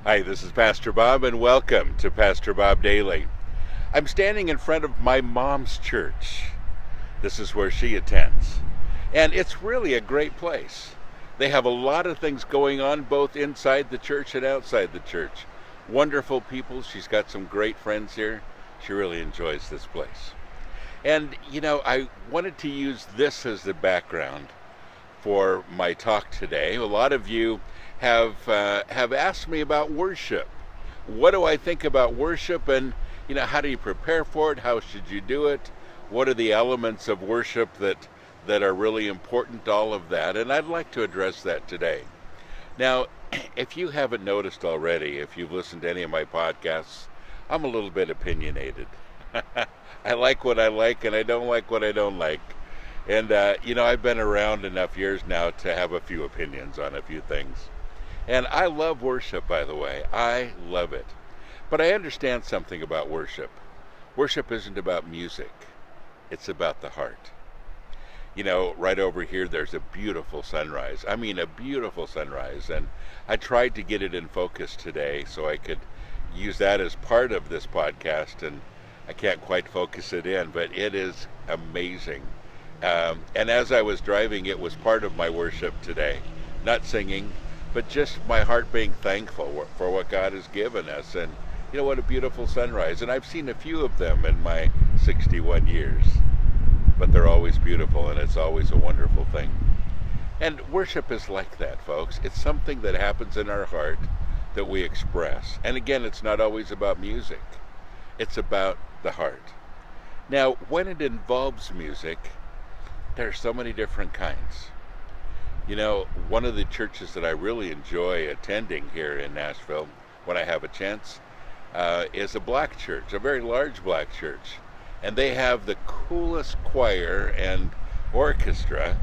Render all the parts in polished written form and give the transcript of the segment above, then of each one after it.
Hi, this is Pastor Bob, and welcome to Pastor Bob Daily. I'm standing in front of my mom's church. This is where she attends, and it's really a great place. They have a lot of things going on both inside the church and outside the church. Wonderful people. She's got some great friends here. She really enjoys this place. And, I wanted to use this as the background for my talk today. A lot of you have asked me about worship. What do I think about worship, and how do you prepare for it? How should you do it? What are the elements of worship that are really important? All of that, and I'd like to address that today. Now, if you haven't noticed already, if you've listened to any of my podcasts, I'm a little bit opinionated. I like what I like, and I don't like what I don't like. And I've been around enough years now to have a few opinions on a few things. And I love worship, by the way. I love it. But I understand something about worship. Worship isn't about music. It's about the heart. Right over here, there's a beautiful sunrise. I mean, a beautiful sunrise. And I tried to get it in focus today so I could use that as part of this podcast. And I can't quite focus it in, but it is amazing. And as I was driving, it was part of my worship today. Not singing, but just my heart being thankful for what God has given us. And what a beautiful sunrise. And I've seen a few of them in my 61 years. But they're always beautiful, and it's always a wonderful thing. And worship is like that, folks. It's something that happens in our heart that we express. And again, it's not always about music. It's about the heart. Now, when it involves music, there are so many different kinds. One of the churches that I really enjoy attending here in Nashville, when I have a chance, is a black church, a very large black church. And they have the coolest choir and orchestra.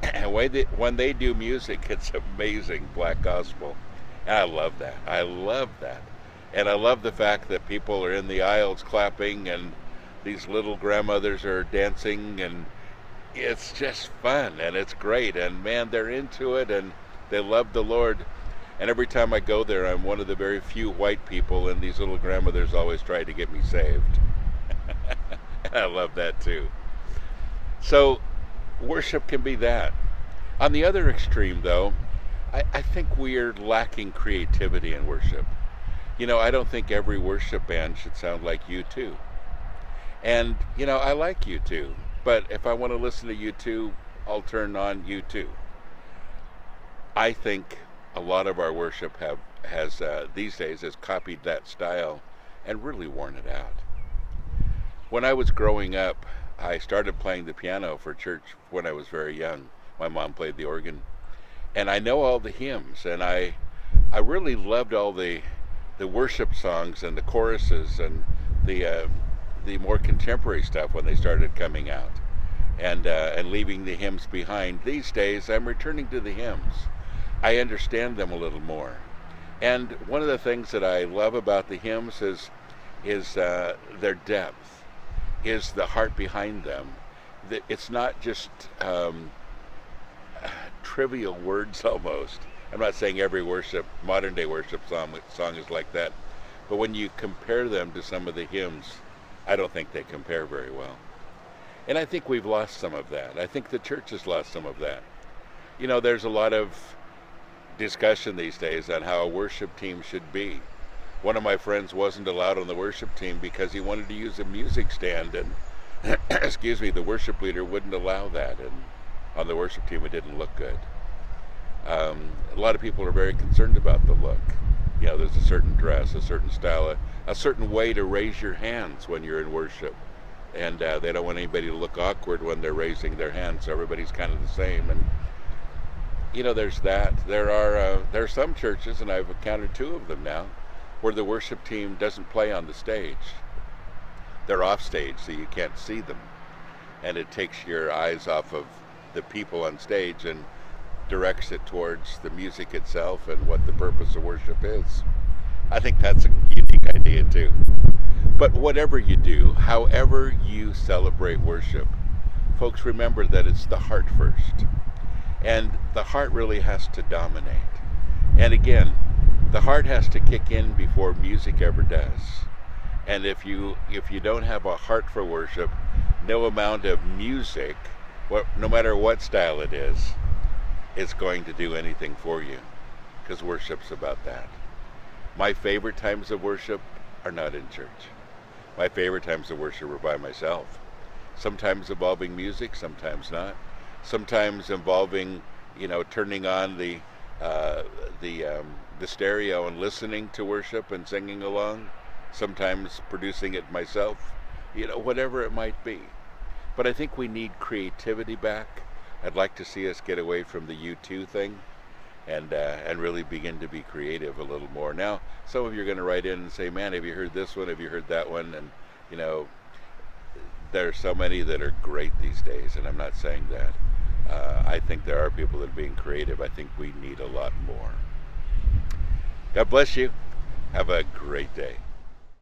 And when they do music, it's amazing, black gospel. And I love that. I love that. And I love the fact that people are in the aisles clapping, and these little grandmothers are dancing, and it's just fun, and it's great, and man, they're into it, and they love the Lord. And every time I go there, I'm one of the very few white people, and these little grandmothers always try to get me saved. I love that too. So worship can be that. On the other extreme, though, I think we're lacking creativity in worship. I don't think every worship band should sound like U2. And, I like U2. But if I want to listen to U2, I'll turn on U2. I think a lot of our worship has these days has copied that style and really worn it out. When I was growing up, I started playing the piano for church when I was very young. My mom played the organ. And I know all the hymns, and I really loved all the worship songs and the choruses and the more contemporary stuff when they started coming out, and leaving the hymns behind. These days, I'm returning to the hymns. I understand them a little more. And one of the things that I love about the hymns is their depth, is the heart behind them. It's not just trivial words almost. I'm not saying every modern day worship song is like that, but when you compare them to some of the hymns, I don't think they compare very well. And I think we've lost some of that. I think the church has lost some of that. There's a lot of discussion these days on how a worship team should be. One of my friends wasn't allowed on the worship team because he wanted to use a music stand, and the worship leader wouldn't allow that, and on the worship team it didn't look good. A lot of people are very concerned about the look. There's a certain dress, a certain style, a certain way to raise your hands when you're in worship. And they don't want anybody to look awkward when they're raising their hands, so everybody's kind of the same. And, there's that. There are some churches, and I've encountered two of them now, where the worship team doesn't play on the stage. They're off stage, so you can't see them. And it takes your eyes off of the people on stage and directs it towards the music itself and what the purpose of worship is. I think that's a unique idea too. But whatever you do, however you celebrate worship, folks, remember that it's the heart first. And the heart really has to dominate. And again, The heart has to kick in before music ever does. And if you don't have a heart for worship, no amount of music, no matter what style it is going to do anything for you, because worship's about that. My favorite times of worship are not in church. My favorite times of worship are by myself. Sometimes involving music, sometimes not. Sometimes involving, turning on the stereo and listening to worship and singing along. Sometimes producing it myself. Whatever it might be. But I think we need creativity back. I'd like to see us get away from the U2 thing and really begin to be creative a little more. Now, some of you are going to write in and say, man, have you heard this one? Have you heard that one? And, there are so many that are great these days, and I'm not saying that. I think there are people that are being creative. I think we need a lot more. God bless you. Have a great day.